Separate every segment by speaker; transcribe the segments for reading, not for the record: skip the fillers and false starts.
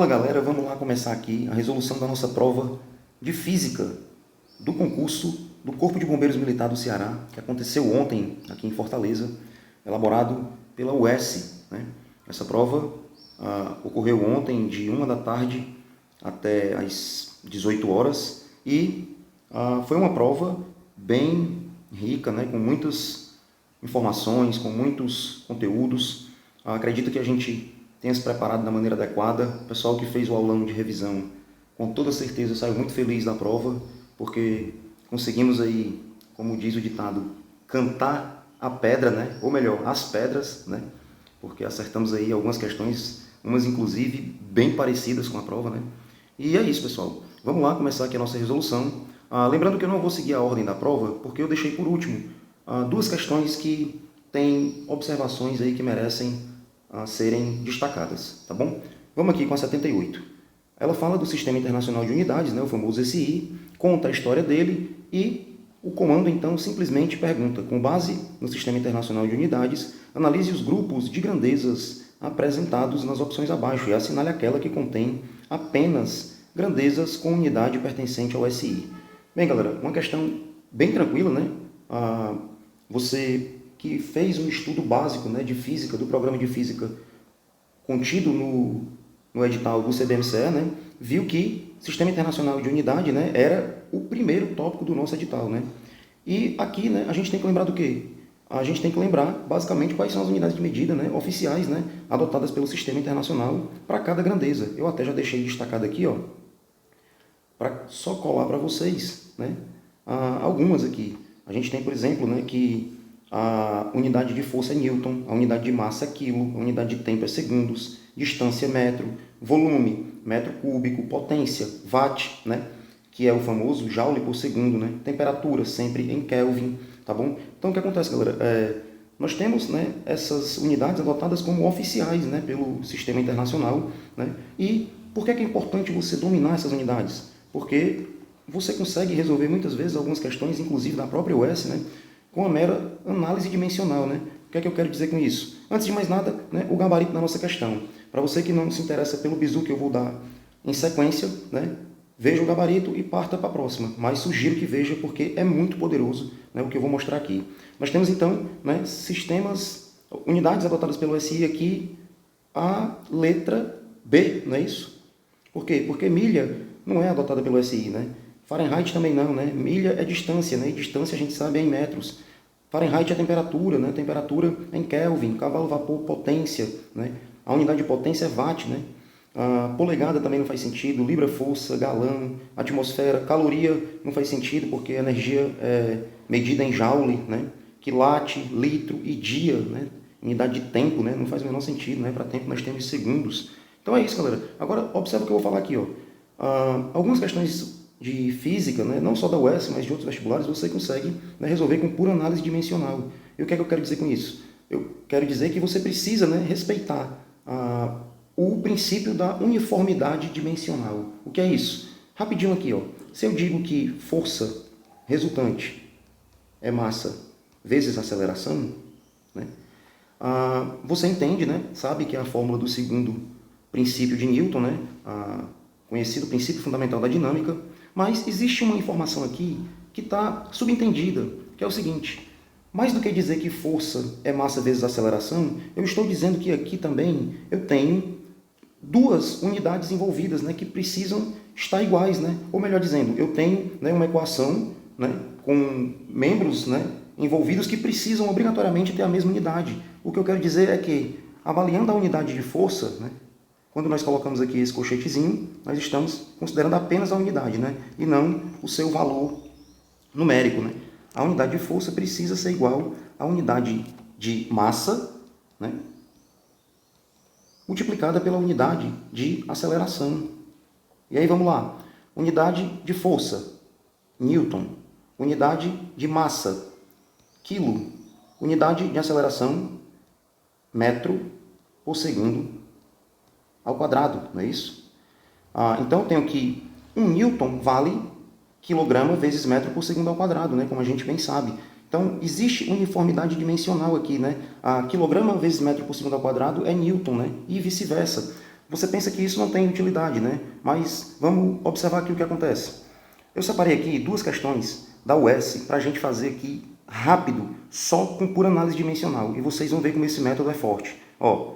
Speaker 1: Fala galera, vamos lá começar aqui a resolução da nossa prova de Física do concurso do Corpo de Bombeiros Militar do Ceará, que aconteceu ontem aqui em Fortaleza, elaborado pela UES, né? Essa prova ocorreu ontem de 1 da tarde até às 18 horas e foi uma prova bem rica, né? Com muitas informações, com muitos conteúdos. Acredito que a gente tenha se preparado da maneira adequada. O pessoal que fez o aulão de revisão, com toda certeza, saiu muito feliz da prova, porque conseguimos aí, como diz o ditado, cantar a pedra, né? Ou melhor, as pedras, né? Porque acertamos aí algumas questões, umas inclusive bem parecidas com a prova, né? E é isso, pessoal. Vamos lá começar aqui a nossa resolução. Lembrando que eu não vou seguir a ordem da prova, porque eu deixei por último duas questões que têm observações aí que merecem serem destacadas, tá bom? Vamos aqui com a 78. Ela fala do Sistema Internacional de Unidades, né, o famoso SI, conta a história dele e o comando, então, simplesmente pergunta, com base no Sistema Internacional de Unidades, analise os grupos de grandezas apresentados nas opções abaixo e assinale aquela que contém apenas grandezas com unidade pertencente ao SI. Bem, galera, uma questão bem tranquila, né? Você que fez um estudo básico, né, de física, do programa de física contido no edital do CBMCE, né, viu que Sistema Internacional de Unidade, né, era o primeiro tópico do nosso edital, né? E aqui, né, a gente tem que lembrar do quê? A gente tem que lembrar, basicamente, quais são as unidades de medida, né, oficiais, né, adotadas pelo Sistema Internacional para cada grandeza. Eu até já deixei destacado aqui, ó, para só colar para vocês, né, algumas aqui. A gente tem, por exemplo, né, que a unidade de força é Newton, a unidade de massa é quilo, a unidade de tempo é segundos, distância é metro, volume, metro cúbico, potência, watt, né? Que é o famoso joule por segundo, né? Temperatura, sempre em Kelvin, tá bom? Então, o que acontece, galera? Nós temos, né, essas unidades adotadas como oficiais, né, pelo sistema internacional, né? E por que é importante você dominar essas unidades? Porque você consegue resolver muitas vezes algumas questões, inclusive da própria UES, né, com a mera análise dimensional, né? O que é que eu quero dizer com isso? Antes de mais nada, né, o gabarito da nossa questão. Para você que não se interessa pelo bizu que eu vou dar em sequência, né, veja o gabarito e parta para a próxima. Mas sugiro que veja porque é muito poderoso, né, o que eu vou mostrar aqui. Nós temos então, né, unidades adotadas pelo SI aqui, a letra B, não é isso? Por quê? Porque milha não é adotada pelo SI, né? Fahrenheit também não, né? Milha é distância, né? E distância a gente sabe é em metros. Fahrenheit é temperatura, né? Temperatura é em Kelvin, cavalo, vapor, potência, né? A unidade de potência é watt, né? A polegada também não faz sentido, libra força, galão, atmosfera, caloria não faz sentido porque a energia é medida em joule, né? Quilate, litro e dia, né? Unidade de tempo, né? Não faz o menor sentido, né? Para tempo nós temos segundos. Então é isso, galera. Agora observa o que eu vou falar aqui, ó. Algumas questões de física, né, não só da UES, mas de outros vestibulares, você consegue, né, resolver com pura análise dimensional. E o que é que eu quero dizer com isso? Eu quero dizer que você precisa, né, respeitar o princípio da uniformidade dimensional. O que é isso? Rapidinho aqui, ó. Se eu digo que força resultante é massa vezes aceleração, né, você entende, né, sabe que é a fórmula do segundo princípio de Newton, né, conhecido princípio fundamental da dinâmica. Mas existe uma informação aqui que está subentendida, que é o seguinte: mais do que dizer que força é massa vezes aceleração, eu estou dizendo que aqui também eu tenho duas unidades envolvidas, né, que precisam estar iguais, né? Ou melhor dizendo, eu tenho, né, uma equação, né, com membros, né, envolvidos que precisam obrigatoriamente ter a mesma unidade. O que eu quero dizer é que, avaliando a unidade de força, né, quando nós colocamos aqui esse colchetezinho, nós estamos considerando apenas a unidade, né? E não o seu valor numérico, né? A unidade de força precisa ser igual à unidade de massa, né, multiplicada pela unidade de aceleração. E aí vamos lá. Unidade de força, Newton. Unidade de massa, quilo. Unidade de aceleração, metro por segundo ao quadrado, não é isso? Então eu tenho que 1 newton vale quilograma vezes metro por segundo ao quadrado, né? Como a gente bem sabe. Então existe uniformidade dimensional aqui, né? Quilograma vezes metro por segundo ao quadrado é newton, né? E vice-versa. Você pensa que isso não tem utilidade, né? Mas vamos observar aqui o que acontece. Eu separei aqui duas questões da UES para a gente fazer aqui rápido, só com pura análise dimensional. E vocês vão ver como esse método é forte. Ó,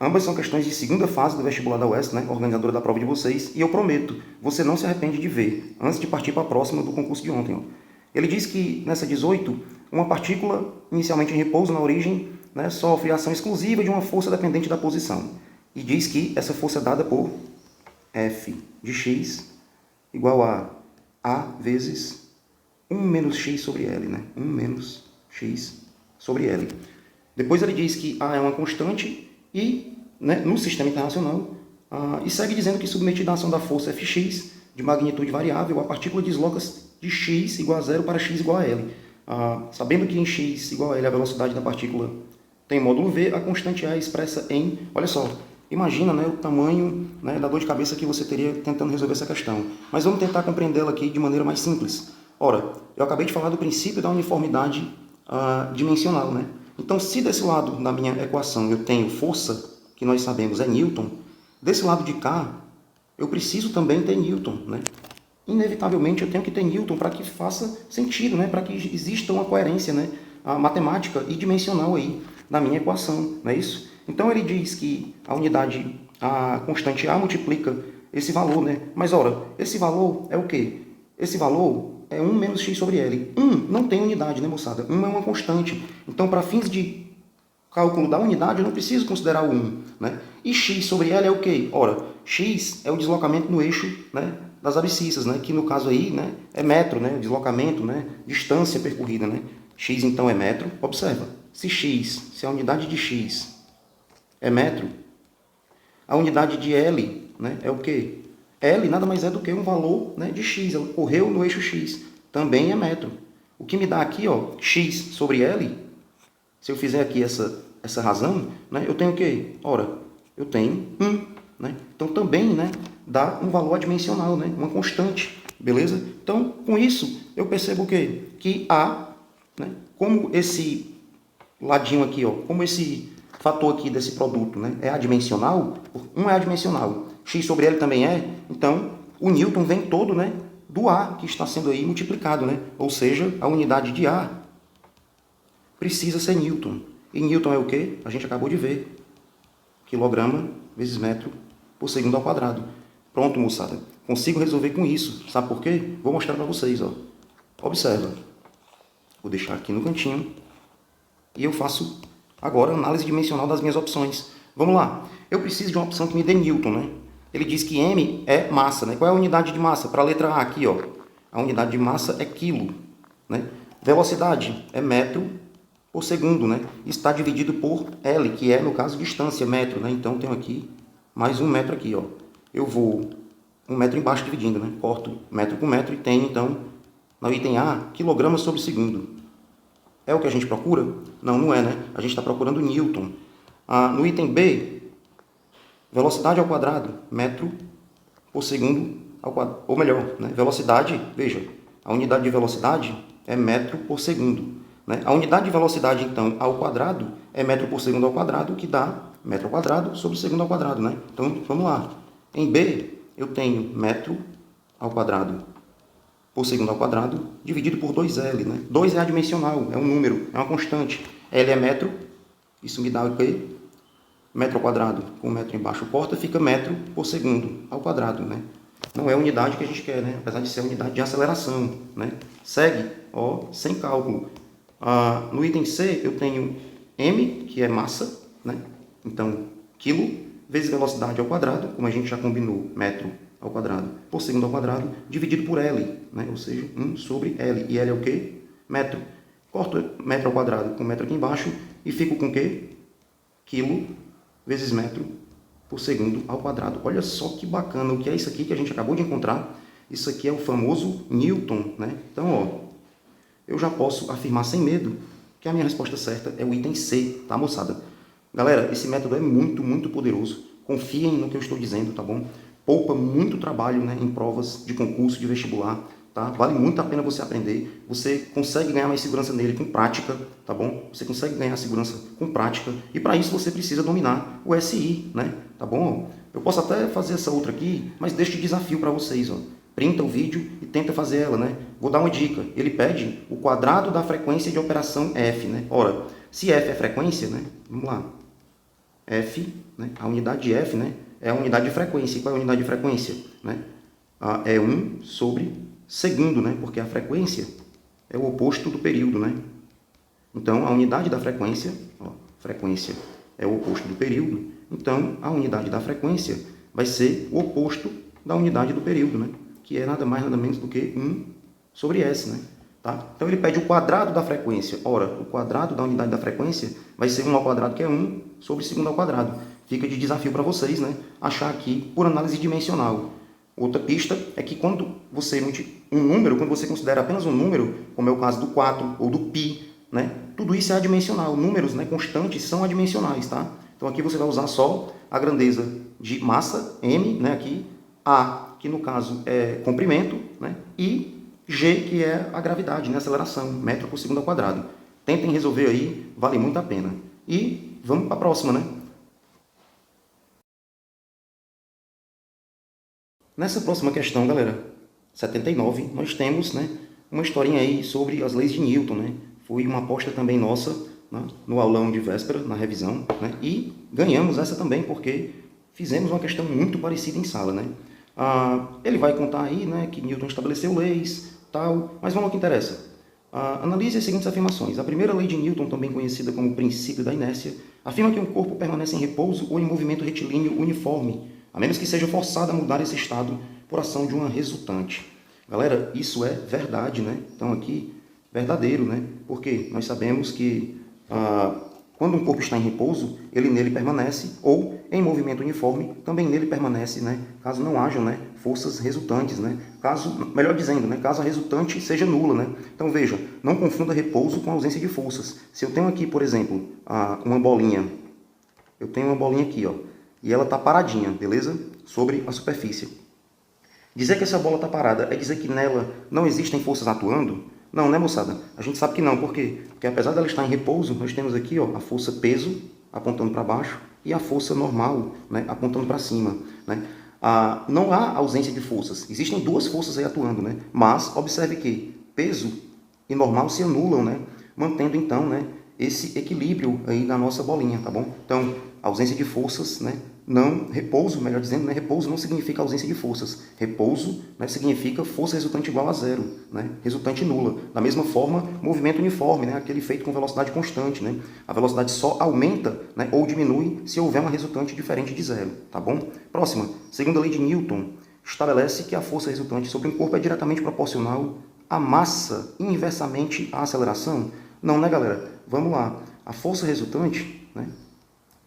Speaker 1: ambas são questões de segunda fase do vestibular da UES, né? Organizadora da prova de vocês. E eu prometo, você não se arrepende de ver, antes de partir para a próxima do concurso de ontem. Ó. Ele diz que nessa 18, uma partícula inicialmente em repouso na origem, né, sofre ação exclusiva de uma força dependente da posição. E diz que essa força é dada por F de x igual a vezes 1 menos x sobre L, né? 1 menos x sobre L. Depois ele diz que A é uma constante e, né, no sistema internacional, e segue dizendo que submetida à ação da força Fx, de magnitude variável, a partícula desloca-se de x igual a 0 para x igual a L. Sabendo que em x igual a L a velocidade da partícula tem módulo V, a constante A é expressa em... Olha só, imagina, né, o tamanho, né, da dor de cabeça que você teria tentando resolver essa questão. Mas vamos tentar compreendê-la aqui de maneira mais simples. Ora, eu acabei de falar do princípio da uniformidade dimensional, né? Então, se desse lado da minha equação eu tenho força, que nós sabemos é Newton, desse lado de cá eu preciso também ter Newton, né? Inevitavelmente eu tenho que ter Newton para que faça sentido, né? Para que exista uma coerência, né, matemática e dimensional aí na minha equação, não é isso? Então ele diz que a constante A multiplica esse valor, né? Mas ora, esse valor é o quê? Esse valor é 1 menos x sobre L. 1 não tem unidade, né, moçada? 1 é uma constante. Então, para fins de cálculo da unidade, eu não preciso considerar o 1, né? E x sobre L é o quê? Ora, x é o deslocamento no eixo, né, das abscissas, né? Que no caso aí, né, é metro, né? Deslocamento, né? Distância percorrida, né? X então é metro. Observa, se a unidade de x é metro, a unidade de L, né, é o quê? L nada mais é do que um valor, né, de x. Ela correu no eixo x. Também é metro. O que me dá aqui, ó, x sobre L, se eu fizer aqui essa razão, né, eu tenho o quê? Ora, eu tenho 1. Né? Então também, né, dá um valor adimensional, né, uma constante. Beleza? Então, com isso, eu percebo o quê? Que A, né, como esse ladinho aqui, ó, como esse fator aqui desse produto, né, é adimensional, 1 é adimensional, x sobre L também é, então o Newton vem todo, né, do A que está sendo aí multiplicado, né, ou seja, a unidade de A precisa ser Newton. E Newton é o quê? A gente acabou de ver, quilograma vezes metro por segundo ao quadrado. Pronto, moçada, consigo resolver com isso, sabe por quê? Vou mostrar para vocês, ó. Observa, vou deixar aqui no cantinho e eu faço agora análise dimensional das minhas opções. Vamos lá. Eu preciso de uma opção que me dê Newton, né? Ele diz que M é massa, né? Qual é a unidade de massa? Para a letra A aqui, ó. A unidade de massa é quilo, né? Velocidade é metro por segundo, né? Está dividido por L, que é, no caso, distância, metro, né? Então, tenho aqui mais 1 metro aqui, ó. Eu vou 1 metro embaixo dividindo, né? Corto metro com metro e tenho, então, no item A, quilogramas sobre segundo. É o que a gente procura? Não, não é, né? A gente está procurando Newton. No item B, velocidade ao quadrado, metro por segundo ao quadrado. Ou melhor, né? Velocidade, veja, a unidade de velocidade é metro por segundo. Né? A unidade de velocidade, então, ao quadrado é metro por segundo ao quadrado, que dá metro ao quadrado sobre segundo ao quadrado. Né? Então, vamos lá. Em B, eu tenho metro ao quadrado por segundo ao quadrado, dividido por 2L, né? 2 é adimensional, é um número, é uma constante. L é metro, isso me dá o quê? Metro ao quadrado, com metro embaixo corta, fica metro por segundo ao quadrado, né? Não é a unidade que a gente quer, né? Apesar de ser a unidade de aceleração, né? Segue, ó, sem cálculo. No item C, eu tenho M, que é massa, né? Então, quilo, vezes velocidade ao quadrado, como a gente já combinou, metro ao quadrado por segundo ao quadrado, dividido por L, né? Ou seja, 1 sobre L. E L é o quê? Metro. Corto metro ao quadrado com metro aqui embaixo e fico com o quê? Quilo vezes metro por segundo ao quadrado. Olha só que bacana. O que é isso aqui que a gente acabou de encontrar? Isso aqui é o famoso Newton, né? Então, ó, eu já posso afirmar sem medo que a minha resposta certa é o item C, tá, moçada? Galera, esse método é muito, muito poderoso. Confiem no que eu estou dizendo, tá bom? Poupa muito trabalho, né, em provas de concurso, de vestibular, tá? Vale muito a pena você aprender. Você consegue ganhar mais segurança nele com prática, tá bom? Você consegue ganhar segurança com prática. E para isso você precisa dominar o SI, né? Tá bom? Eu posso até fazer essa outra aqui, mas deixo de desafio para vocês, ó. Printa o vídeo e tenta fazer ela, né? Vou dar uma dica. Ele pede o quadrado da frequência de operação f, né? Ora, se f é frequência, né? Vamos lá. F, né? A unidade de f, né? É a unidade de frequência. E qual é a unidade de frequência, né? É 1 sobre segundo, né? Porque a frequência é o oposto do período, né? Então, a unidade da frequência, ó, frequência é o oposto do período, então a unidade da frequência vai ser o oposto da unidade do período, né? Que é nada mais, nada menos do que 1 sobre S, né? Tá? Então, ele pede o quadrado da frequência. Ora, o quadrado da unidade da frequência vai ser 1 ao quadrado, que é 1 sobre segundo ao quadrado. Fica de desafio para vocês, né? Achar aqui por análise dimensional. Outra pista é que quando você um número, quando você considera apenas um número, como é o caso do 4 ou do π, né? Tudo isso é adimensional. Números, né, constantes são adimensionais, tá? Então aqui você vai usar só a grandeza de massa, m, né, aqui, a, que no caso é comprimento, né, e g, que é a gravidade, né, aceleração, metro por segundo ao quadrado. Tentem resolver aí, vale muito a pena. E vamos para a próxima, né? Nessa próxima questão, galera, 79, nós temos, né, uma historinha aí sobre as leis de Newton, né? Foi uma aposta também nossa, né, no aulão de véspera, na revisão, né? E ganhamos essa também porque fizemos uma questão muito parecida em sala, né? Ele vai contar aí, né, que Newton estabeleceu leis, tal, mas vamos ao que interessa. Analise as seguintes afirmações. A primeira lei de Newton, também conhecida como princípio da inércia, afirma que um corpo permanece em repouso ou em movimento retilíneo uniforme, a menos que seja forçado a mudar esse estado por ação de uma resultante. Galera, isso é verdade, né? Então aqui, verdadeiro, né? Porque nós sabemos que quando um corpo está em repouso, ele nele permanece, ou em movimento uniforme, também nele permanece, né? Caso não hajam, né, forças resultantes, né? Caso, melhor dizendo, né, caso a resultante seja nula, né? Então veja, não confunda repouso com ausência de forças. Se eu tenho aqui, por exemplo, uma bolinha, eu tenho uma bolinha aqui, ó, e ela está paradinha, beleza? Sobre a superfície. Dizer que essa bola está parada é dizer que nela não existem forças atuando? Não, né, moçada? A gente sabe que não. Por quê? Porque apesar dela estar em repouso, nós temos aqui, ó, a força peso apontando para baixo e a força normal, né, apontando para cima, né? Não há ausência de forças. Existem duas forças aí atuando, né? Mas observe que peso e normal se anulam, né? Mantendo então, né, esse equilíbrio aí da nossa bolinha, tá bom? Então, ausência de forças, né? Não, repouso, melhor dizendo, né? Repouso não significa ausência de forças. Repouso, né, significa força resultante igual a zero, né? Resultante nula. Da mesma forma, movimento uniforme, né? Aquele feito com velocidade constante, né? A velocidade só aumenta, né, ou diminui se houver uma resultante diferente de zero, tá bom? Próxima, segunda lei de Newton, estabelece que a força resultante sobre um corpo é diretamente proporcional à massa e inversamente à aceleração. Não, né, galera? Vamos lá. A força resultante, né,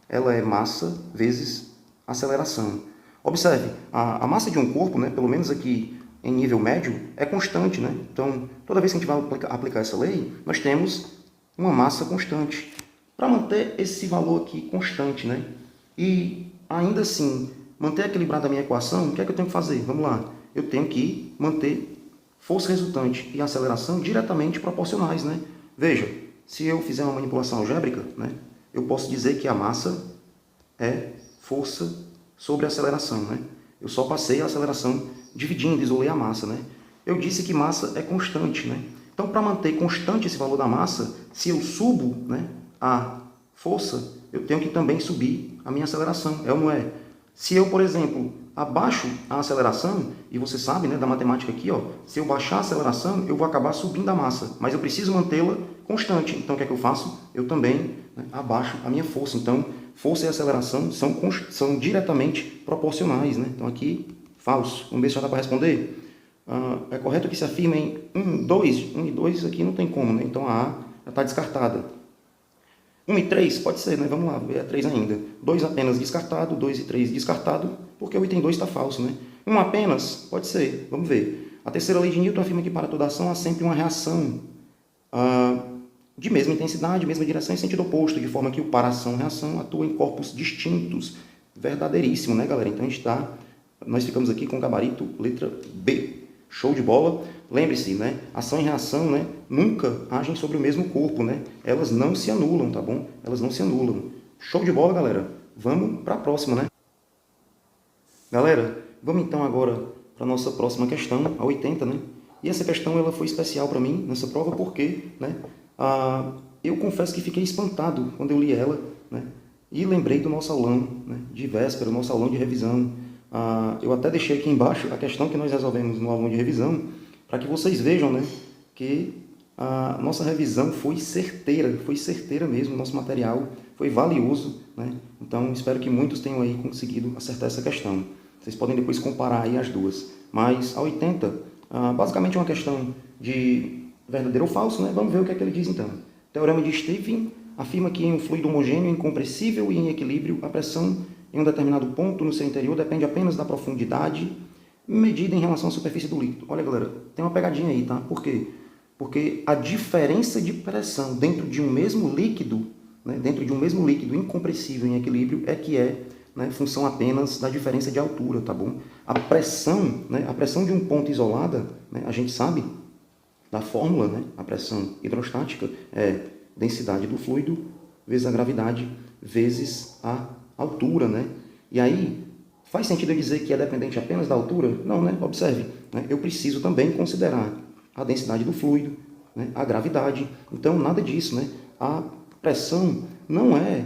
Speaker 1: ela é massa vezes aceleração. Observe, a massa de um corpo, né, pelo menos aqui em nível médio, é constante, né? Então, toda vez que a gente vai aplicar essa lei, nós temos uma massa constante. Para manter esse valor aqui constante, né? E ainda assim, manter equilibrada a minha equação, o que é que eu tenho que fazer? Vamos lá. Eu tenho que manter força resultante e aceleração diretamente proporcionais, né? Veja, se eu fizer uma manipulação algébrica, né, eu posso dizer que a massa é força sobre a aceleração, né? Eu só passei a aceleração dividindo, isolei a massa, né? Eu disse que massa é constante, né? Então, para manter constante esse valor da massa, se eu subo, né, a força, eu tenho que também subir a minha aceleração, é ou não é? Se eu, por exemplo, abaixo a aceleração, e você sabe, né, da matemática aqui, ó, se eu baixar a aceleração, eu vou acabar subindo a massa, mas eu preciso mantê-la constante. Então, o que é que eu faço? Eu também, né, abaixo a minha força. Então, força e aceleração são diretamente proporcionais, né? Então, aqui, falso. Vamos ver se já dá para responder. É correto que se afirme em 1, 2. 1 e 2 aqui não tem como, né? Então, a A já está descartada. 1 e 3, pode ser, né? Vamos lá, é 3 ainda. 2 apenas descartado, 2 e 3 descartado, porque o item 2 está falso, né? 1 apenas, pode ser, vamos ver. A terceira lei de Newton afirma que para toda ação há sempre uma reação de mesma intensidade, mesma direção e sentido oposto, de forma que o para ação e reação atuam em corpos distintos. Verdadeiríssimo, né, galera? Então nós ficamos aqui com o gabarito letra B. Show de bola? Lembre-se, né? Ação e reação, né, nunca agem sobre o mesmo corpo, né? Elas não se anulam, tá bom? Elas não se anulam. Show de bola, galera? Vamos para a próxima, né? Galera, vamos então agora para a nossa próxima questão, a 80, né? E essa questão ela foi especial para mim nessa prova porque, né, eu confesso que fiquei espantado quando eu li ela, né? E lembrei do nosso aulão, né, de véspera, o nosso aulão de revisão. Eu até deixei aqui embaixo a questão que nós resolvemos no aulão de revisão, para que vocês vejam, né, que a nossa revisão foi certeira mesmo, o nosso material foi valioso, né? Então espero que muitos tenham aí conseguido acertar essa questão. Vocês podem depois comparar aí as duas. Mas a 80, basicamente é uma questão de verdadeiro ou falso, né? Vamos ver o que é que ele diz então. Teorema de Stephen afirma que em um fluido homogêneo, incompressível e em equilíbrio, a pressão em um determinado ponto no seu interior depende apenas da profundidade medida em relação à superfície do líquido. Olha, galera, tem uma pegadinha aí, tá? Por quê? Porque a diferença de pressão dentro de um mesmo líquido, né, incompressível em equilíbrio, é que é, né, função apenas da diferença de altura, tá bom? A pressão, né, a pressão de um ponto isolada, né, a gente sabe da fórmula, né, a pressão hidrostática é densidade do fluido vezes a gravidade vezes a altura, né? E aí, faz sentido eu dizer que é dependente apenas da altura? Não, né? Observe, né? Eu preciso também considerar a densidade do fluido, né? A gravidade. Então, nada disso, né? A pressão não é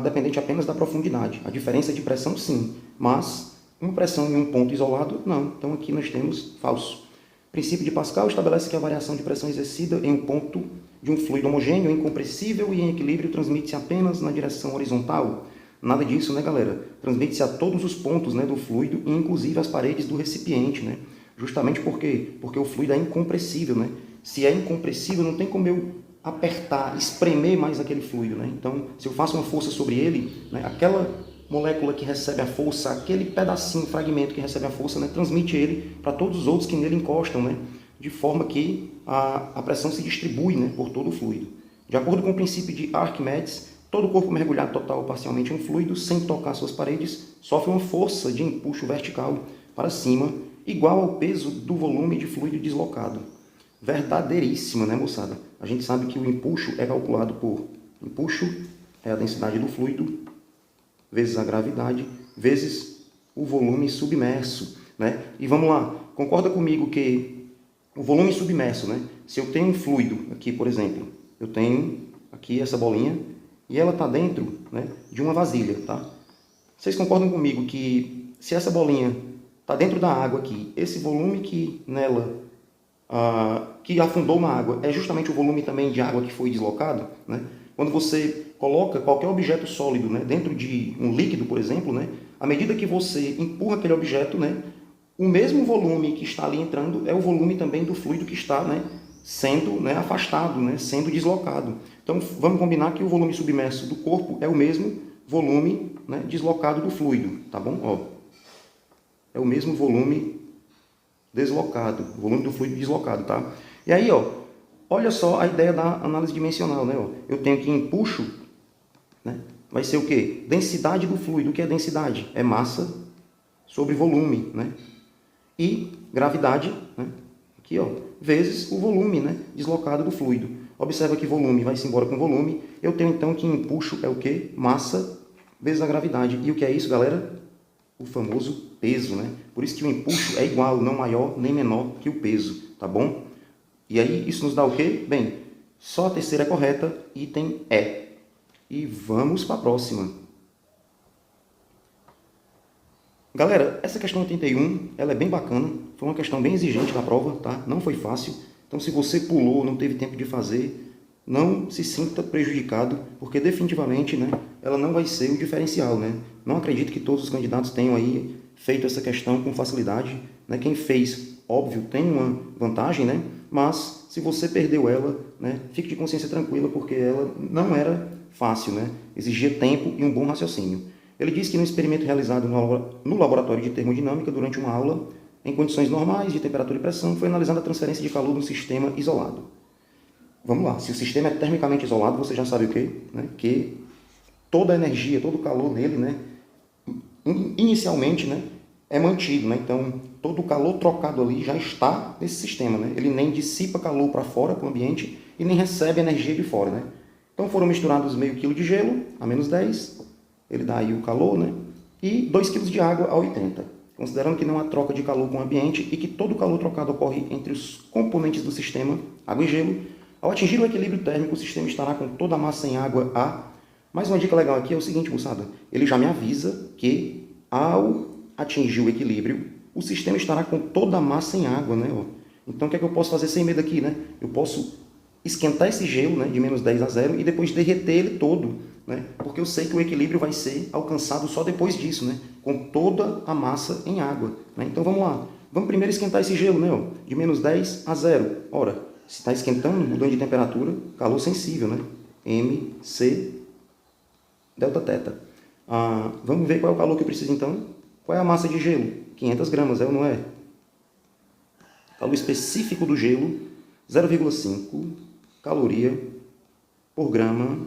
Speaker 1: dependente apenas da profundidade. A diferença de pressão, sim, mas uma pressão em um ponto isolado, não. Então, aqui nós temos falso. O princípio de Pascal estabelece que a variação de pressão exercida em um ponto de um fluido homogêneo, incompressível e em equilíbrio transmite-se apenas na direção horizontal. Nada disso, né, galera? Transmite-se a todos os pontos, né, do fluido, e inclusive as paredes do recipiente, né? Justamente por quê? Porque o fluido é incompressível, né? Se é incompressível, não tem como eu apertar, espremer mais aquele fluido, né? Então, se eu faço uma força sobre ele, né, aquela molécula que recebe a força, aquele pedacinho, fragmento que recebe a força, né, transmite ele para todos os outros que nele encostam, né? De forma que a pressão se distribui, né, por todo o fluido. De acordo com o princípio de Arquimedes, todo corpo mergulhado total ou parcialmente em um fluido, sem tocar suas paredes, sofre uma força de empuxo vertical para cima, igual ao peso do volume de fluido deslocado. Verdadeiríssima, né, moçada? A gente sabe que o empuxo é calculado por empuxo é a densidade do fluido, vezes a gravidade, vezes o volume submerso, né? E vamos lá, concorda comigo que o volume submerso, né? Se eu tenho um fluido aqui, por exemplo, eu tenho aqui essa bolinha e ela está dentro, né, de uma vasilha, tá? Vocês concordam comigo que se essa bolinha está dentro da água aqui, esse volume que nela, que afundou na água, é justamente o volume também de água que foi deslocado, né? Quando você coloca qualquer objeto sólido, né, dentro de um líquido, por exemplo, né, à medida que você empurra aquele objeto, né, o mesmo volume que está ali entrando é o volume também do fluido que está, né, sendo, né, afastado, né, sendo deslocado. Então, vamos combinar que o volume submerso do corpo é o mesmo volume, né, deslocado do fluido, tá bom? Ó, é o mesmo volume deslocado, o volume do fluido deslocado, tá? E aí, ó, olha só a ideia da análise dimensional, né? Ó, eu tenho aqui empuxo, né? Vai ser o quê? Densidade do fluido. O que é densidade? É massa sobre volume, né? E gravidade, né, aqui, ó, vezes o volume, né, deslocado do fluido. Observa que volume vai-se embora com volume. Eu tenho então que empuxo é o quê? Massa vezes a gravidade. E o que é isso, galera? O famoso peso, né? Por isso que o empuxo é igual, não maior nem menor que o peso, tá bom? E aí isso nos dá o quê? Bem, só a terceira é correta, item E. E vamos para a próxima. Galera, essa questão 81, ela é bem bacana, foi uma questão bem exigente da prova, tá? Não foi fácil, então se você pulou, não teve tempo de fazer, não se sinta prejudicado, porque definitivamente, né, ela não vai ser o diferencial, né? Não acredito que todos os candidatos tenham aí feito essa questão com facilidade, né? Quem fez, óbvio, tem uma vantagem, né? Mas se você perdeu ela, né, fique de consciência tranquila, porque ela não era fácil, né? Exigia tempo e um bom raciocínio. Ele diz que no experimento realizado no laboratório de termodinâmica, durante uma aula, em condições normais de temperatura e pressão, foi analisada a transferência de calor no sistema isolado. Vamos lá, se o sistema é termicamente isolado, você já sabe o quê? Né? Que toda a energia, todo o calor nele, né, inicialmente, né, é mantido. Né? Então, todo o calor trocado ali já está nesse sistema. Né? Ele nem dissipa calor para fora, para o ambiente, e nem recebe energia de fora. Né? Então, foram misturados meio quilo de gelo, a -10, ele dá aí o calor, né? e 2 kg de água a 80. Considerando que não há troca de calor com o ambiente e que todo o calor trocado ocorre entre os componentes do sistema, água e gelo, ao atingir o equilíbrio térmico, o sistema estará com toda a massa em água a... Mais uma dica legal aqui é o seguinte, moçada, ele já me avisa que ao atingir o equilíbrio, o sistema estará com toda a massa em água, né? Então o que é que eu posso fazer sem medo aqui, né? Eu posso esquentar esse gelo, né, de menos 10 a 0 e depois derreter ele todo, né? Porque eu sei que o equilíbrio vai ser alcançado só depois disso, né? Com toda a massa em água, né? Então vamos lá. Vamos primeiro esquentar esse gelo, né? De menos 10 a 0. Ora, se está esquentando, mudando de temperatura, calor sensível, né? MC delta teta. Vamos ver qual é o calor que eu preciso então. Qual é a massa de gelo? 500 gramas, é ou não é? Calor específico do gelo, 0,5 caloria por grama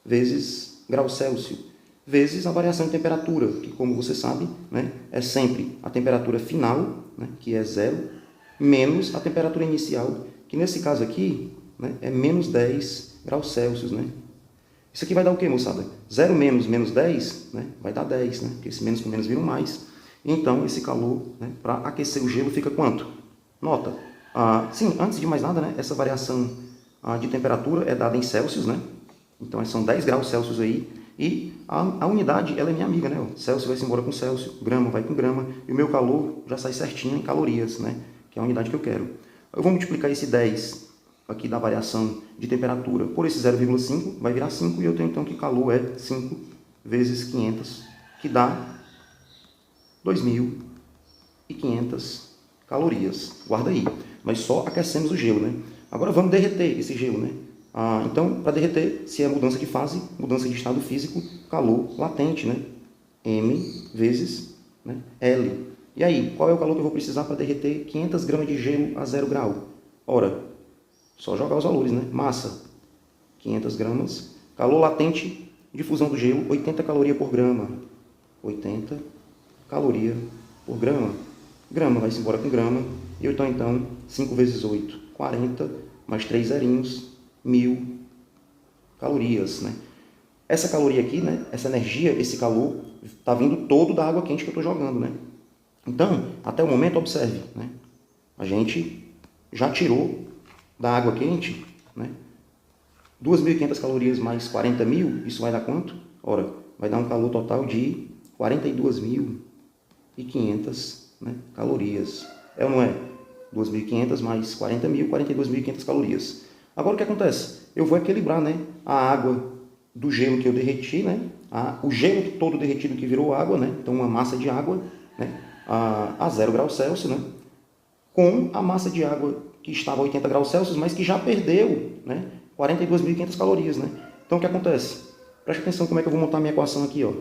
Speaker 1: vezes grau Celsius, vezes a variação de temperatura, que como você sabe, né, é sempre a temperatura final, né, que é 0, menos a temperatura inicial, que nesse caso aqui, né, é menos 10 graus Celsius. Né? Isso aqui vai dar o quê, moçada? 0 menos menos 10, né, vai dar 10, né, porque esse menos com menos vira um mais. Então, esse calor, né, para aquecer o gelo fica quanto? Nota. Sim, antes de mais nada, né, essa variação de temperatura é dada em Celsius, né? Então são 10 graus Celsius aí. E a unidade, ela é minha amiga, né? Celsius vai se embora com Celsius, grama vai com grama, e o meu calor já sai certinho em calorias, né? Que é a unidade que eu quero. Eu vou multiplicar esse 10 aqui da variação de temperatura por esse 0,5, vai virar 5, e eu tenho então que calor é 5 vezes 500, que dá 2.500 calorias. Guarda aí. Mas só aquecemos o gelo, né? Agora vamos derreter esse gelo, né? Então, para derreter, se é mudança de fase, mudança de estado físico, calor latente, né? M vezes, né, L. E aí, qual é o calor que eu vou precisar para derreter 500 gramas de gelo a 0 grau? Ora, só jogar os valores, né? Massa, 500 gramas. Calor latente de fusão do gelo, 80 calorias por grama. 80 calorias por grama. Grama vai-se embora com grama. E eu então, 5 vezes 8, 40, mais 3 zerinhos, 1.000 calorias, né? Essa caloria aqui, né? Essa energia, esse calor, está vindo todo da água quente que eu estou jogando, né? Então, até o momento, observe, né? A gente já tirou da água quente, né, 2.500 calorias mais 40.000, isso vai dar quanto? Ora, vai dar um calor total de 42.500, né, calorias. É ou não é? 2.500 mais 40.000, 42.500 calorias. Agora o que acontece? Eu vou equilibrar, né, a água do gelo que eu derreti, né, o gelo todo derretido que virou água, né, então uma massa de água, né, a 0 graus Celsius, né, com a massa de água que estava a 80 graus Celsius, mas que já perdeu, né, 42.500 calorias. Né? Então, o que acontece? Preste atenção como é que eu vou montar a minha equação aqui. Ó.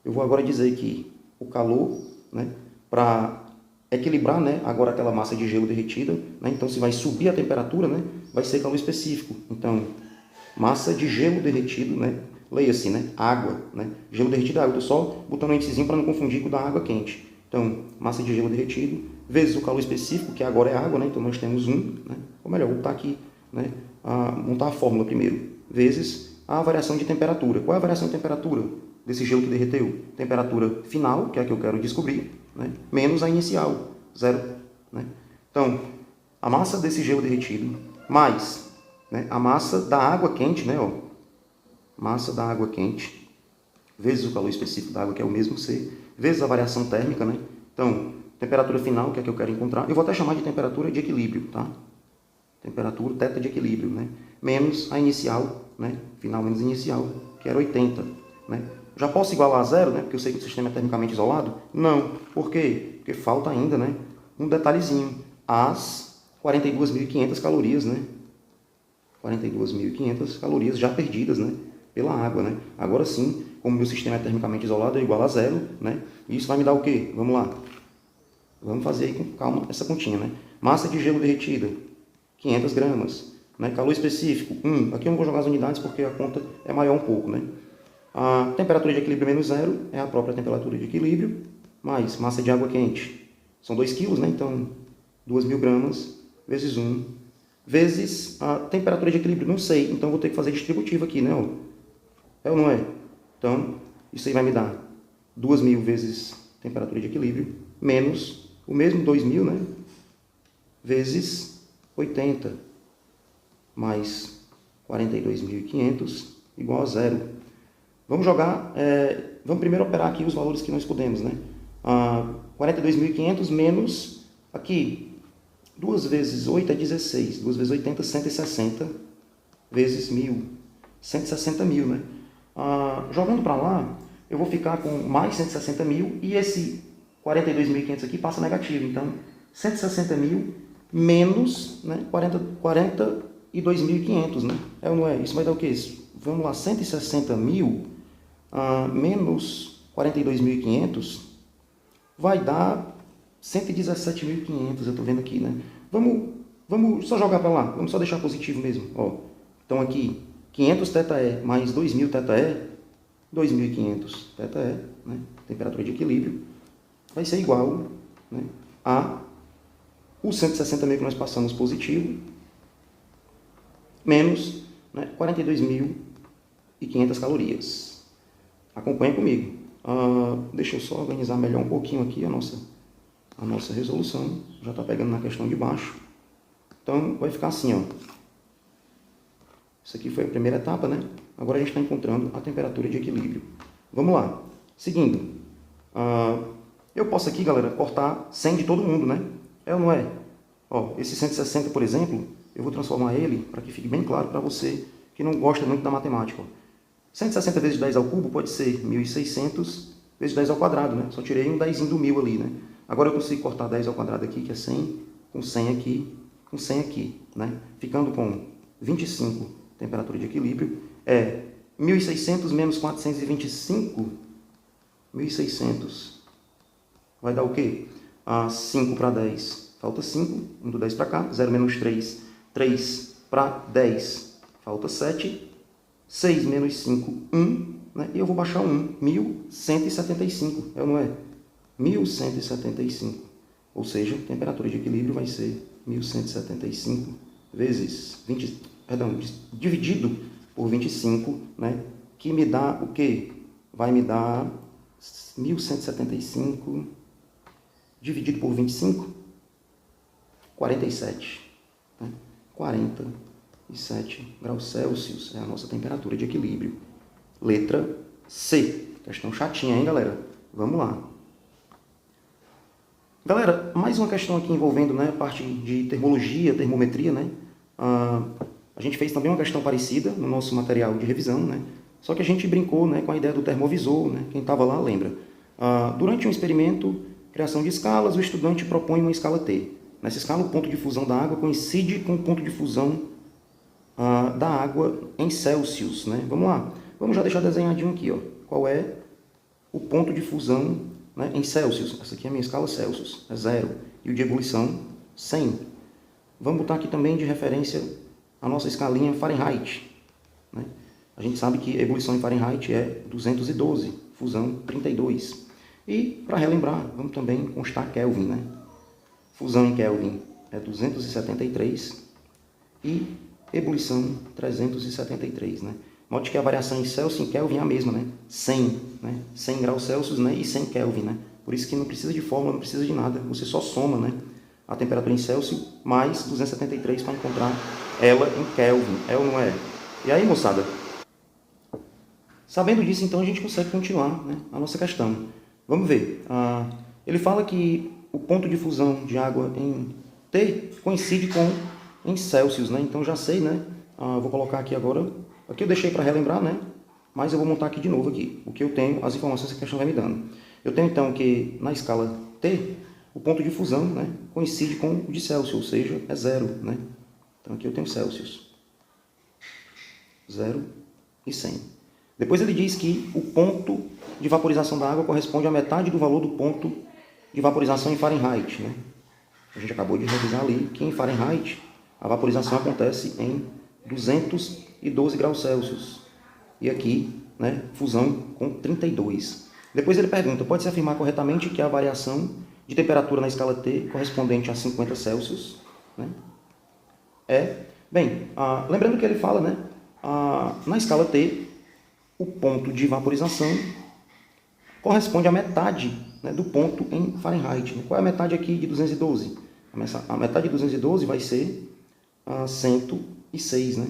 Speaker 1: Eu vou agora dizer que o calor, né, para equilibrar, né, agora aquela massa de gelo derretida, né, então se vai subir a temperatura, né, vai ser calor específico. Então, massa de gelo derretido, né, leia-se, né, água. Né, gelo derretido é água. Estou só botando um índicezinho para não confundir com o da água quente. Então, massa de gelo derretido, vezes o calor específico, que agora é água, né? Então nós temos 1, né? Ou melhor, vou botar aqui, né? Montar a fórmula primeiro, vezes a variação de temperatura. Qual é a variação de temperatura desse gelo que derreteu? Temperatura final, que é a que eu quero descobrir, né? Menos a inicial, 0. Né? Então, a massa desse gelo derretido, mais, né, a massa da água quente, né? Ó, massa da água quente, vezes o calor específico da água, que é o mesmo C, vezes a variação térmica, né? Então, temperatura final, que é a que eu quero encontrar, eu vou até chamar de temperatura de equilíbrio, tá? Temperatura, θ de equilíbrio, né? Menos a inicial, né? Final menos inicial, que era 80, né? Já posso igualar a 0, né? Porque eu sei que o sistema é termicamente isolado? Não. Por quê? Porque falta ainda, né, um detalhezinho. As 42.500 calorias, né? 42.500 calorias já perdidas, né, pela água, né? Agora sim, como meu sistema é termicamente isolado, eu igualo a 0, né? E isso vai me dar o quê? Vamos lá. Vamos fazer aí com calma essa continha, né? Massa de gelo derretida, 500 gramas. Né? Calor específico, 1. Aqui eu não vou jogar as unidades porque a conta é maior um pouco, né? A temperatura de equilíbrio menos 0 é a própria temperatura de equilíbrio, mais massa de água quente. São 2 kg, né? Então, 2.000 gramas vezes 1, vezes a temperatura de equilíbrio, não sei. Então, vou ter que fazer distributivo aqui, né? É ou não é? Então, isso aí vai me dar 2.000 vezes temperatura de equilíbrio, menos o mesmo 2.000, né, vezes 80, mais 42.500 igual a zero. Vamos jogar, vamos primeiro operar aqui os valores que nós podemos, né? 42.500 menos, aqui, 2 vezes 8 é 16, 2 vezes 80, 160, vezes 1.000, 160.000, né? Jogando para lá, eu vou ficar com mais 160.000 e esse 42.500 aqui passa negativo. Então, 160.000 menos, né, 42.500, né? É ou não é? Isso vai dar o quê? Vamos lá, 160.000 menos 42.500 vai dar 117.500, eu estou vendo aqui, né? Vamos só jogar para lá, vamos só deixar positivo mesmo. Ó, então aqui, 500 θe mais 2.000 θe, 2.500 θe, né? Temperatura de equilíbrio, vai ser igual, né, a os 160.000 que nós passamos positivo, menos, né, 42.500 calorias. Acompanha comigo. Deixa eu só organizar melhor um pouquinho aqui a nossa resolução. Já está pegando na questão de baixo. Então, vai ficar assim, ó. Isso aqui foi a primeira etapa, né? Agora a gente está encontrando a temperatura de equilíbrio. Vamos lá. Seguindo. Eu posso aqui, galera, cortar 100 de todo mundo, né? É ou não é? Ó, esse 160, por exemplo, eu vou transformar ele para que fique bem claro para você que não gosta muito da matemática. Ó. 160 vezes 10 ao cubo pode ser 1.600 vezes 10 ao quadrado, né? Só tirei um 10 do 1.000 ali, né? Agora eu consigo cortar 10 ao quadrado aqui, que é 100, com 100 aqui, com 100 aqui, né? Ficando com 25, temperatura de equilíbrio, é 1.600 menos 425, 1.600 vai dar o quê? 5 para 10, falta 5, 1 do 10 para cá, 0 menos 3, 3 para 10, falta 7, 6 menos 5, 1, né? E eu vou baixar 1, 1.175, é ou não é? 1.175, ou seja, a temperatura de equilíbrio vai ser 1.175 vezes 20, perdão, dividido por 25, né? Que me dá o quê? Vai me dar 1.175 dividido por 25, 47, né? 47 graus Celsius é a nossa temperatura de equilíbrio. Letra C. Questão chatinha, hein, galera? Vamos lá. Galera, mais uma questão aqui envolvendo, né, parte de termologia, termometria, né? A gente fez também uma questão parecida no nosso material de revisão, né? Só que a gente brincou, né, com a ideia do termovisor, né? Quem estava lá lembra. Durante um experimento, criação de escalas, o estudante propõe uma escala T. Nessa escala, o ponto de fusão da água coincide com o ponto de fusão da água em Celsius, né? Vamos lá. Vamos já deixar desenhadinho aqui, ó. Qual é o ponto de fusão, né, em Celsius? Essa aqui é a minha escala Celsius, é 0. E o de ebulição, 100. Vamos botar aqui também de referência a nossa escalinha Fahrenheit, né? A gente sabe que ebulição em Fahrenheit é 212, fusão 32. E, para relembrar, vamos também constar Kelvin, né? Fusão em Kelvin é 273 e ebulição 373, né? Note que a variação em Celsius e em Kelvin é a mesma, né? 100, né? 100 graus Celsius, né? E 100 Kelvin, né? Por isso que não precisa de fórmula, não precisa de nada. Você só soma, né, a temperatura em Celsius mais 273 para encontrar ela em Kelvin. É ou não é? E aí, moçada? Sabendo disso, então, a gente consegue continuar, né, a nossa questão. Vamos ver. Ele fala que o ponto de fusão de água em T coincide com em Celsius, né? Então já sei, né? Vou colocar aqui agora. Aqui eu deixei para relembrar, né? Mas eu vou montar aqui de novo aqui. O que eu tenho, as informações que a questão vai me dando. Eu tenho então que na escala T, o ponto de fusão, né, coincide com o de Celsius, ou seja, é 0, né? Então aqui eu tenho Celsius. 0 e 100. Depois ele diz que o ponto de vaporização da água corresponde à metade do valor do ponto de vaporização em Fahrenheit, né? A gente acabou de revisar ali que em Fahrenheit a vaporização acontece em 212 graus Celsius. E aqui, né, fusão com 32. Depois ele pergunta, pode-se afirmar corretamente que a variação de temperatura na escala T correspondente a 50 Celsius, né? Bem, lembrando que ele fala, né, na escala T, o ponto de vaporização corresponde à metade, né, do ponto em Fahrenheit. Né? Qual é a metade aqui de 212? A metade de 212 vai ser 106, né?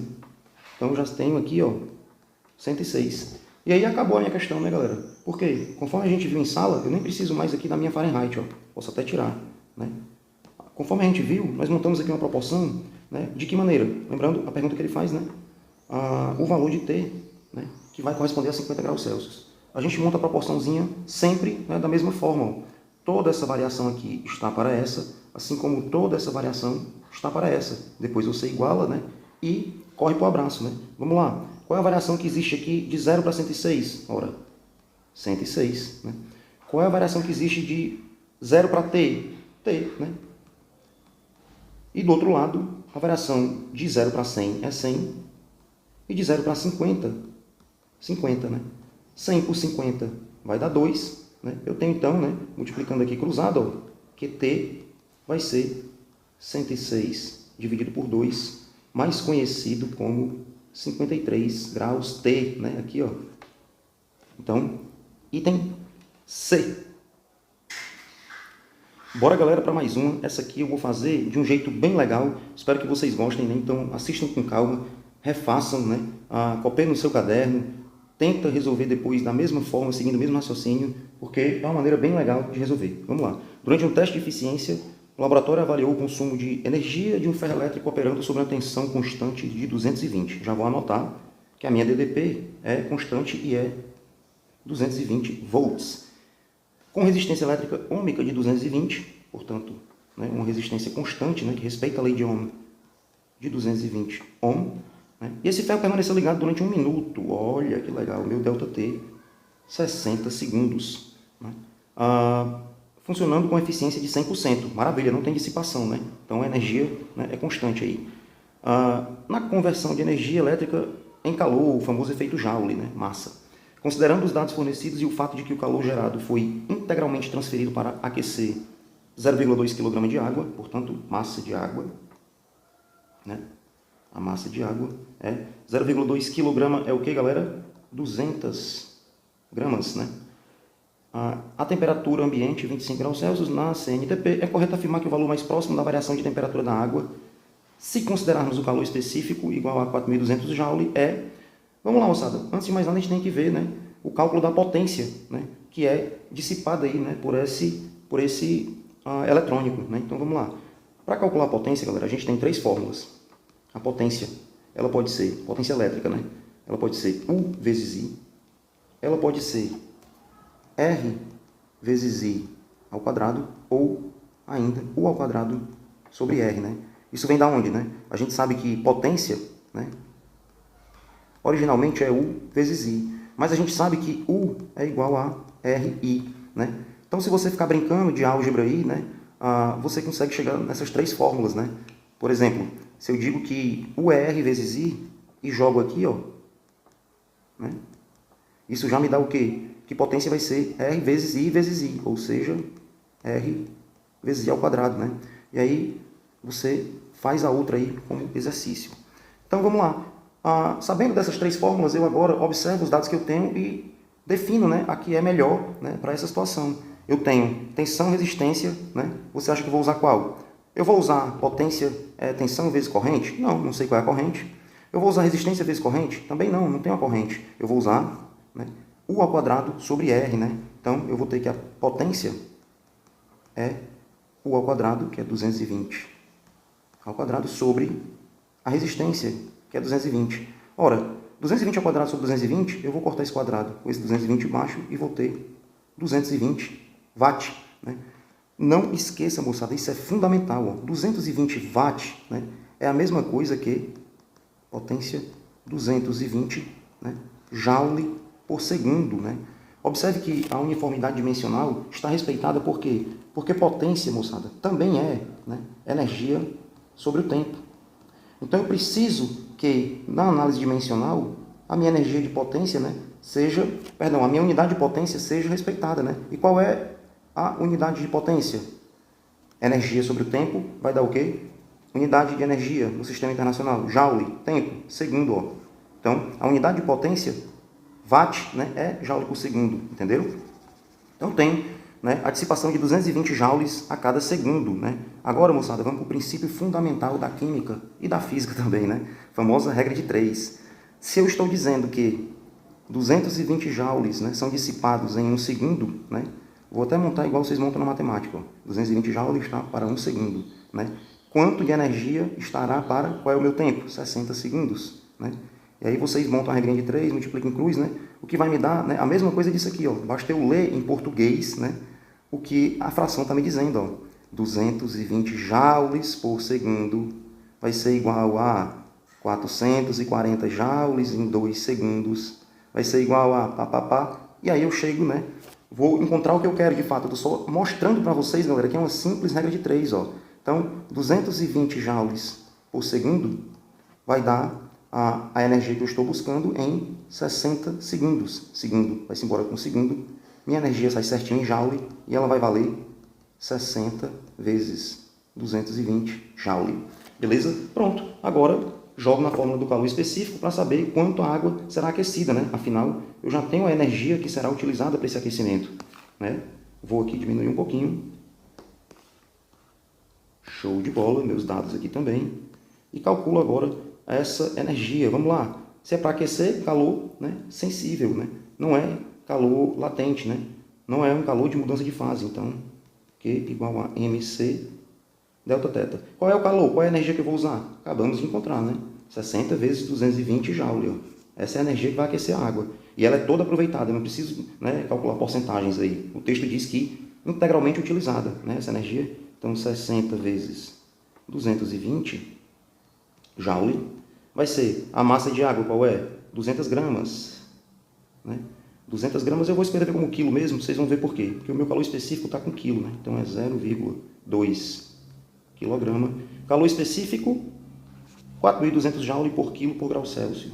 Speaker 1: Então, eu já tenho aqui, ó, 106. E aí acabou a minha questão, né, galera? Porque, conforme a gente viu em sala, eu nem preciso mais aqui da minha Fahrenheit, ó. Posso até tirar, né? Conforme a gente viu, nós montamos aqui uma proporção, né? De que maneira? Lembrando a pergunta que ele faz, né? O valor de T, né? Que vai corresponder a 50 graus Celsius. A gente monta a proporçãozinha sempre, né, da mesma forma, ó. Toda essa variação aqui está para essa, assim como toda essa variação está para essa. Depois você iguala, né? E corre para o abraço, né? Vamos lá. Qual é a variação que existe aqui de 0 para 106? Ora, 106, né? Qual é a variação que existe de 0 para T? T, né? E do outro lado, a variação de 0 para 100 é 100. E de 0 para 50, 50, né? 100 por 50 vai dar 2. Né? Eu tenho então, né, multiplicando aqui cruzado, ó, que T vai ser 106 dividido por 2, mais conhecido como 53 graus T, né? Aqui, ó. Então, item C. Bora, galera, para mais uma. Essa aqui eu vou fazer de um jeito bem legal. Espero que vocês gostem, né? Então, assistam com calma, refaçam, né? Copiem no seu caderno. Tenta resolver depois da mesma forma, seguindo o mesmo raciocínio, porque é uma maneira bem legal de resolver. Vamos lá. Durante um teste de eficiência, o laboratório avaliou o consumo de energia de um ferro elétrico operando sob uma tensão constante de 220. Já vou anotar que a minha DDP é constante e é 220 volts. Com resistência elétrica ôhmica de 220, portanto, né, uma resistência constante, né, que respeita a lei de Ohm, de 220 ohm. Né? E esse ferro permaneceu ligado durante 1 minuto. Olha que legal, meu ΔT, 60 segundos. Né? Funcionando com eficiência de 100%. Maravilha, não tem dissipação, né? Então a energia, né, é constante aí. Na conversão de energia elétrica em calor, o famoso efeito Joule, né? Massa. Considerando os dados fornecidos e o fato de que o calor gerado foi integralmente transferido para aquecer 0,2 kg de água, portanto, massa de água, né? A massa de água é 0,2 kg é o que, galera? 200 gramas, né? A temperatura ambiente, 25 graus Celsius, na CNTP, é correto afirmar que o valor mais próximo da variação de temperatura da água, se considerarmos o calor específico igual a 4.200 Joule, é... Vamos lá, moçada. Antes de mais nada, a gente tem que ver, né, o cálculo da potência, né, que é dissipada aí, né, por esse eletrônico. Né? Então, vamos lá. Para calcular a potência, galera, a gente tem 3 fórmulas. A potência, ela pode ser potência elétrica, né? Ela pode ser U vezes I. Ela pode ser R vezes I ao quadrado ou ainda U ao quadrado sobre R, né? Isso vem da onde, né? A gente sabe que potência, né, originalmente é U vezes I, mas a gente sabe que U é igual a RI, né? Então, se você ficar brincando de álgebra aí, né, você consegue chegar nessas 3 fórmulas, né? Por exemplo, se eu digo que U é R vezes I e jogo aqui, ó, né, isso já me dá o quê? Que potência vai ser R vezes I, ou seja, R vezes I ao quadrado, né? E aí você faz a outra aí como exercício. Então, vamos lá. Sabendo dessas 3 fórmulas, eu agora observo os dados que eu tenho e defino, né, a que é melhor, né, para essa situação. Eu tenho tensão, resistência, né? Você acha que eu vou usar qual? Eu vou usar potência, tensão vezes corrente? Não, não sei qual é a corrente. Eu vou usar resistência vezes corrente? Também não, não tenho a corrente. Eu vou usar, né, U ao quadrado sobre R, né? Então, eu vou ter que a potência é U ao quadrado, que é 220 ao quadrado, sobre a resistência, que é 220. Ora, 220 ao quadrado sobre 220, eu vou cortar esse quadrado com esse 220 embaixo e vou ter 220 watt, né? Não esqueça, moçada, isso é fundamental. Ó. 220 watt, né, é a mesma coisa que potência 220, né, joule por segundo. Né? Observe que a uniformidade dimensional está respeitada por quê? Porque potência, moçada, também é, né, energia sobre o tempo. Então eu preciso que, na análise dimensional, a minha energia de potência, né, a minha unidade de potência seja respeitada. Né? E qual é a unidade de potência? Energia sobre o tempo vai dar o quê? Unidade de energia no sistema internacional, joule, tempo, segundo. Ó. Então, a unidade de potência, watt, né, é joule por segundo, entenderam? Então tem, né, a dissipação de 220 joules a cada segundo. Né? Agora, moçada, vamos para o princípio fundamental da química e da física também, né? A famosa regra de 3. Se eu estou dizendo que 220 joules, né, são dissipados em 1 segundo, né? Vou até montar igual vocês montam na matemática. Ó. 220 joules está para 1 segundo. Né? Quanto de energia estará para... Qual é o meu tempo? 60 segundos. Né? E aí vocês montam a regrinha de 3, multiplicam em cruz, né? O que vai me dar, né, a mesma coisa disso aqui. Ó. Basta eu ler em português, né, o que a fração está me dizendo. Ó. 220 joules por segundo vai ser igual a 440 joules em 2 segundos. Vai ser igual a pá. E aí eu chego, né? Vou encontrar o que eu quero de fato. Eu estou só mostrando para vocês, galera, que é uma simples regra de 3. Ó. Então, 220 joules por segundo vai dar a energia que eu estou buscando em 60 segundos. Segundo, vai-se embora com segundo. Minha energia sai certinho em joule e ela vai valer 60 vezes 220 joule. Beleza? Pronto. Agora jogo na fórmula do calor específico para saber quanto a água será aquecida, né? Afinal, eu já tenho a energia que será utilizada para esse aquecimento, né? Vou aqui diminuir um pouquinho. Show de bola, meus dados aqui também. E calculo agora essa energia. Vamos lá. Se é para aquecer, calor, né, sensível, né? Não é calor latente, né? Não é um calor de mudança de fase. Então, Q igual a MC delta θ. Qual é o calor? Qual é a energia que eu vou usar? Acabamos de encontrar, né? 60 vezes 220 joule. Ó. Essa é a energia que vai aquecer a água. E ela é toda aproveitada. Eu não preciso, né, calcular porcentagens aí. O texto diz que integralmente utilizada, né, essa energia. Então, 60 vezes 220 joule vai ser a massa de água. Qual é? 200 gramas. Né? 200 gramas eu vou escrever como quilo mesmo. Vocês vão ver por quê. Porque o meu calor específico está com quilo. Né? Então, é 0,2 quilograma. Calor específico, 4.200 joule por quilo por grau Celsius.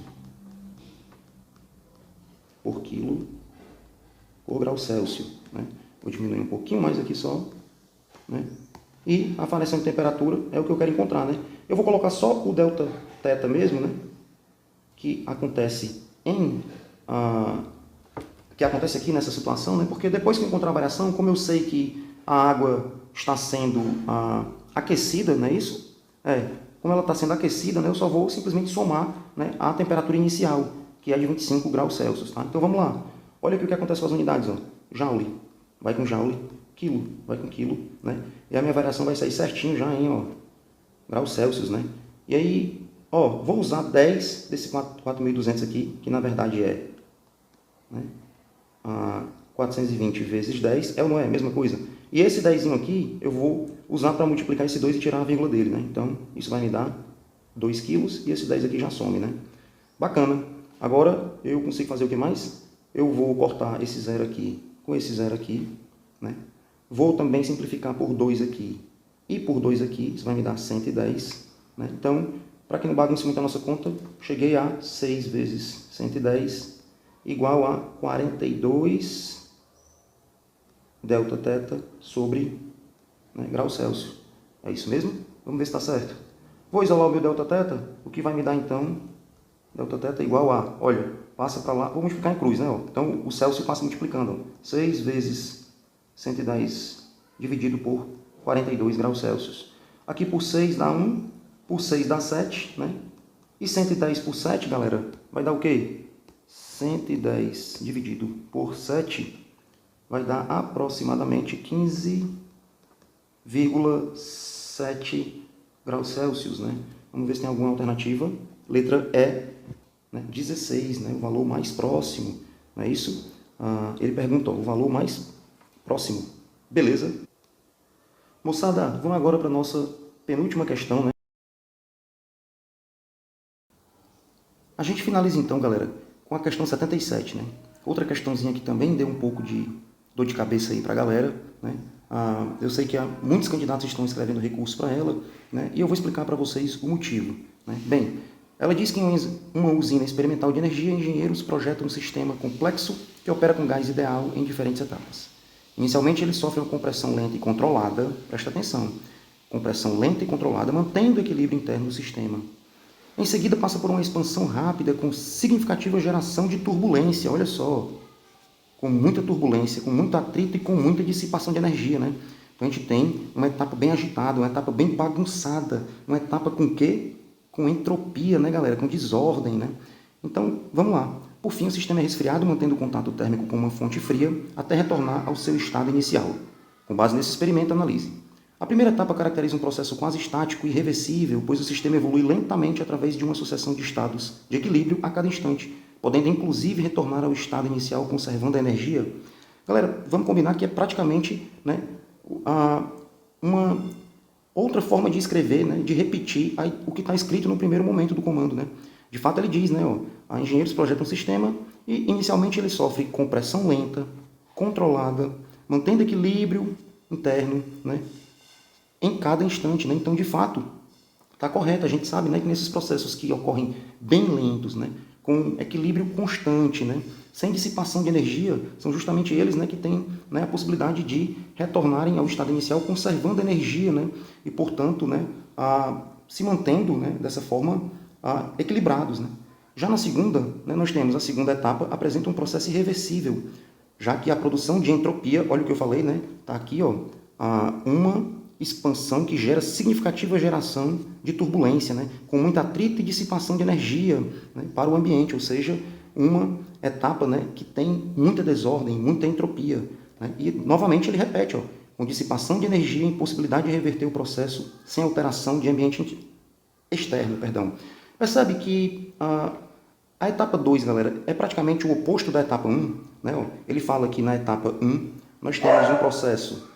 Speaker 1: Por quilo por grau Celsius. Né? Vou diminuir um pouquinho mais aqui só. Né? E a variação de temperatura é o que eu quero encontrar. Né? Eu vou colocar só o delta θ mesmo, né? Que acontece que acontece aqui nessa situação, né? Porque depois que eu encontrar a variação, como eu sei que a água está sendo aquecida, não é isso? Como ela está sendo aquecida, né, eu só vou simplesmente somar, né, a temperatura inicial, que é de 25 graus Celsius. Tá? Então vamos lá. Olha aqui o que acontece com as unidades. Ó. Joule vai com joule, quilo vai com quilo. Né? E a minha variação vai sair certinho já em graus Celsius. Né? E aí, vou usar 10 desse 4.200 aqui, que na verdade é, né, 420 vezes 10, é ou não é a mesma coisa? E esse 10 aqui, eu vou usar para multiplicar esse 2 e tirar a vírgula dele, né? Então, isso vai me dar 2 quilos e esse 10 aqui já some, né? Bacana. Agora, eu consigo fazer o que mais? Eu vou cortar esse 0 aqui com esse 0 aqui, né? Vou também simplificar por 2 aqui e por 2 aqui, isso vai me dar 110, né? Então, para que não bagunce muito a nossa conta, cheguei a 6 vezes 110 igual a 42 delta θ sobre, né, graus Celsius. É isso mesmo? Vamos ver se está certo. Vou isolar o meu delta θ, o que vai me dar então, delta θ igual a, olha, passa para lá, vou multiplicar em cruz, né? Então, o Celsius passa multiplicando. 6 vezes 110 dividido por 42 graus Celsius. Aqui por 6 dá 1, por 6 dá 7, né? E 110 por 7, galera, vai dar o quê? 110 dividido por 7 vai dar aproximadamente 15,7 graus Celsius, né? Vamos ver se tem alguma alternativa. Letra E, né? 16, né? O valor mais próximo, não é isso? Ele pergunta, o valor mais próximo. Beleza? Moçada, vamos agora para a nossa penúltima questão, né? A gente finaliza então, galera, com a questão 77, né? Outra questãozinha que também deu um pouco de dor de cabeça aí para a galera, né? Eu sei que muitos candidatos estão escrevendo recurso para ela, né? E eu vou explicar para vocês o motivo, né? Bem, ela diz que em uma usina experimental de energia, engenheiros projetam um sistema complexo que opera com gás ideal em diferentes etapas. Inicialmente, ele sofre uma compressão lenta e controlada, presta atenção, compressão lenta e controlada, mantendo o equilíbrio interno do sistema. Em seguida, passa por uma expansão rápida com significativa geração de turbulência, olha só, com muita turbulência, com muito atrito e com muita dissipação de energia, né? Então a gente tem uma etapa bem agitada, uma etapa bem bagunçada, uma etapa com o quê? Com entropia, né, galera? Com desordem, né? Então, vamos lá. Por fim, o sistema é resfriado, mantendo o contato térmico com uma fonte fria até retornar ao seu estado inicial. Com base nesse experimento, analise. A primeira etapa caracteriza um processo quase estático e irreversível, pois o sistema evolui lentamente através de uma sucessão de estados de equilíbrio a cada instante, podendo inclusive retornar ao estado inicial conservando a energia. Galera, vamos combinar que é praticamente, né, uma outra forma de escrever, né, de repetir o que está escrito no primeiro momento do comando, né? De fato, ele diz, né, ó, engenheiros projetam um sistema e inicialmente ele sofre compressão lenta, controlada, mantendo equilíbrio interno, né, em cada instante, né? Então, de fato, está correto. A gente sabe, né, que nesses processos que ocorrem bem lentos, né, com equilíbrio constante, né, sem dissipação de energia, são justamente eles, né, que têm, né, a possibilidade de retornarem ao estado inicial conservando energia, né, e, portanto, né, se mantendo, né, dessa forma equilibrados, né. Já na segunda, né, nós temos a segunda etapa, apresenta um processo irreversível, já que a produção de entropia, olha o que eu falei, né, está aqui, ó, uma expansão que gera significativa geração de turbulência, né, com muita atrito e dissipação de energia, né, para o ambiente, ou seja, uma etapa, né, que tem muita desordem, muita entropia. Né, e, novamente, ele repete, ó, com dissipação de energia e impossibilidade de reverter o processo sem alteração de ambiente externo. Perdão. Percebe que a etapa 2, galera, é praticamente o oposto da etapa 1. Né, ó, ele fala que na etapa 1 nós temos um processo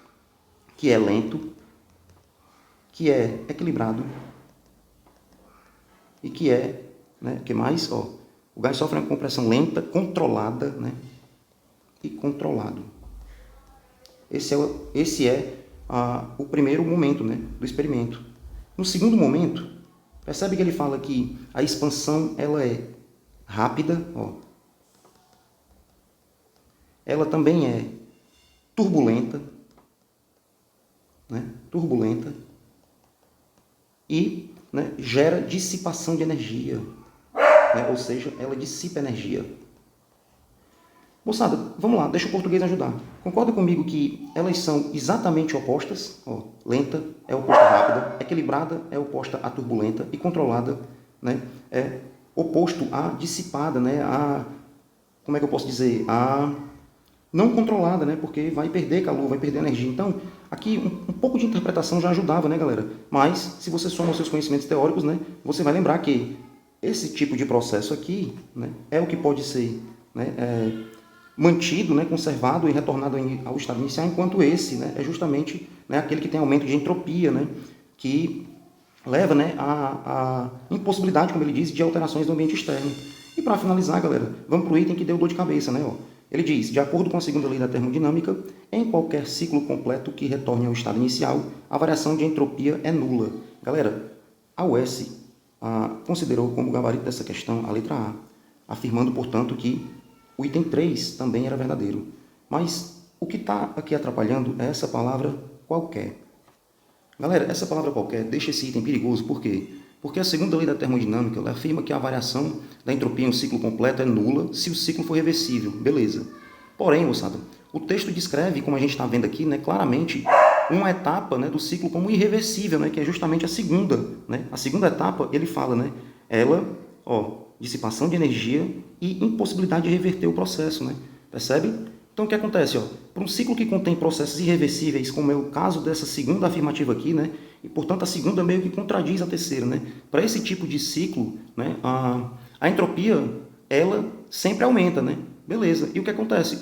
Speaker 1: que é lento, que é equilibrado e que é, né, que mais, ó, o gás sofre uma compressão lenta, controlada, né, e controlado. Esse é o primeiro momento, né, do experimento. No segundo momento, percebe que ele fala que a expansão ela é rápida, ó. Ela também é turbulenta, né, turbulenta, e, né, gera dissipação de energia, né, ou seja, ela dissipa energia. Moçada, vamos lá, deixa o português ajudar. Concorda comigo que elas são exatamente opostas? Ó, lenta é oposta a rápida, equilibrada é oposta a turbulenta e controlada, né, é oposto a dissipada, né, como é que eu posso dizer? A não controlada, né? Porque vai perder calor, vai perder energia. Então, aqui um pouco de interpretação já ajudava, né, galera? Mas, se você soma os seus conhecimentos teóricos, né, você vai lembrar que esse tipo de processo aqui, né, é o que pode ser, né, mantido, né, conservado e retornado ao estado inicial, enquanto esse, né, é justamente, né, aquele que tem aumento de entropia, né, que leva, né, a impossibilidade, como ele diz, de alterações do ambiente externo. E para finalizar, galera, vamos para o item que deu dor de cabeça, né, ó. Ele diz, de acordo com a segunda lei da termodinâmica, em qualquer ciclo completo que retorne ao estado inicial, a variação de entropia é nula. Galera, a UES considerou como gabarito dessa questão a letra A, afirmando, portanto, que o item 3 também era verdadeiro. Mas o que está aqui atrapalhando é essa palavra qualquer. Galera, essa palavra qualquer deixa esse item perigoso, por quê? Porque a segunda lei da termodinâmica ela afirma que a variação da entropia em um ciclo completo é nula se o ciclo for reversível. Beleza. Porém, moçada, o texto descreve, como a gente está vendo aqui, né, claramente, uma etapa, né, do ciclo como irreversível, né, que é justamente a segunda. Né? A segunda etapa, ele fala, né, ela, ó, dissipação de energia e impossibilidade de reverter o processo. Né? Percebe? Então, o que acontece? Para um ciclo que contém processos irreversíveis, como é o caso dessa segunda afirmativa aqui, né, e, portanto, a segunda meio que contradiz a terceira. Né? Para esse tipo de ciclo, né, a entropia, ela sempre aumenta. Né? Beleza. E o que acontece?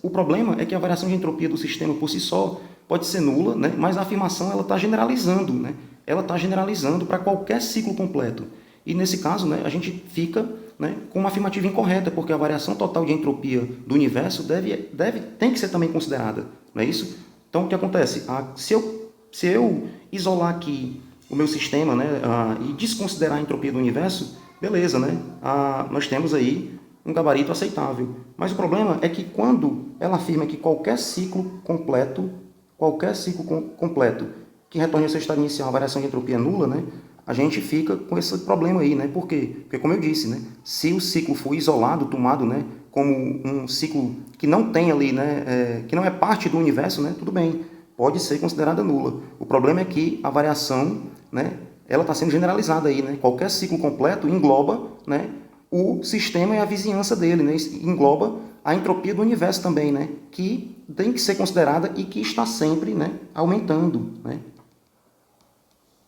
Speaker 1: O problema é que a variação de entropia do sistema por si só pode ser nula, né, mas a afirmação está generalizando. Né? Ela está generalizando para qualquer ciclo completo. E, nesse caso, né, a gente fica, né, com uma afirmativa incorreta, porque a variação total de entropia do universo tem que ser também considerada. Não é isso? Então, o que acontece? Se eu isolar aqui o meu sistema, né, e desconsiderar a entropia do universo, beleza, né? Nós temos aí um gabarito aceitável. Mas o problema é que quando ela afirma que qualquer ciclo completo que retorne ao seu estado inicial, a variação de entropia é nula, né? A gente fica com esse problema aí, né? Por quê? Porque, como eu disse, né? Se o ciclo for isolado, tomado, né, como um ciclo que não tem ali, né, que não é parte do universo, né, tudo bem, pode ser considerada nula. O problema é que a variação, né, ela está sendo generalizada aí, né? Qualquer ciclo completo engloba, né, o sistema e a vizinhança dele, né? Engloba a entropia do universo também, né? Que tem que ser considerada e que está sempre, né, aumentando, né?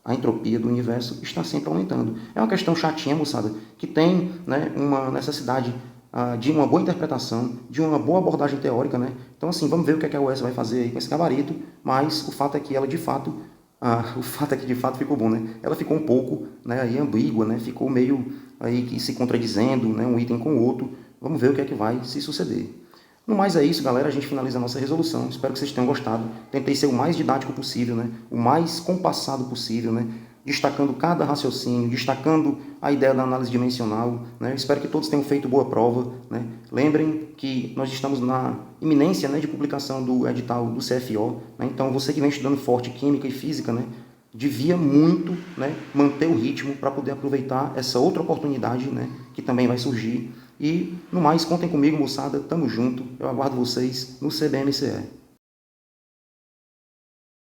Speaker 1: A entropia do universo está sempre aumentando. É uma questão chatinha, moçada, que tem, né, uma necessidade de uma boa interpretação, de uma boa abordagem teórica, né? Então, assim, vamos ver o que é que a UES vai fazer aí com esse gabarito, mas o fato é que ela, de fato, o fato é que, de fato, ficou bom, né? Ela ficou um pouco, né, aí ambígua, né? Ficou meio aí que se contradizendo, né, um item com o outro. Vamos ver o que é que vai se suceder. No mais é isso, galera. A gente finaliza a nossa resolução. Espero que vocês tenham gostado. Tentei ser o mais didático possível, né? O mais compassado possível, né? Destacando cada raciocínio, destacando a ideia da análise dimensional, né? Espero que todos tenham feito boa prova, né? Lembrem que nós estamos na iminência, né, de publicação do edital do CFO, né? Então, você que vem estudando forte química e física, né, devia muito, né, manter o ritmo para poder aproveitar essa outra oportunidade, né, que também vai surgir. E, no mais, contem comigo, moçada. Tamo junto. Eu aguardo vocês no CBMCE.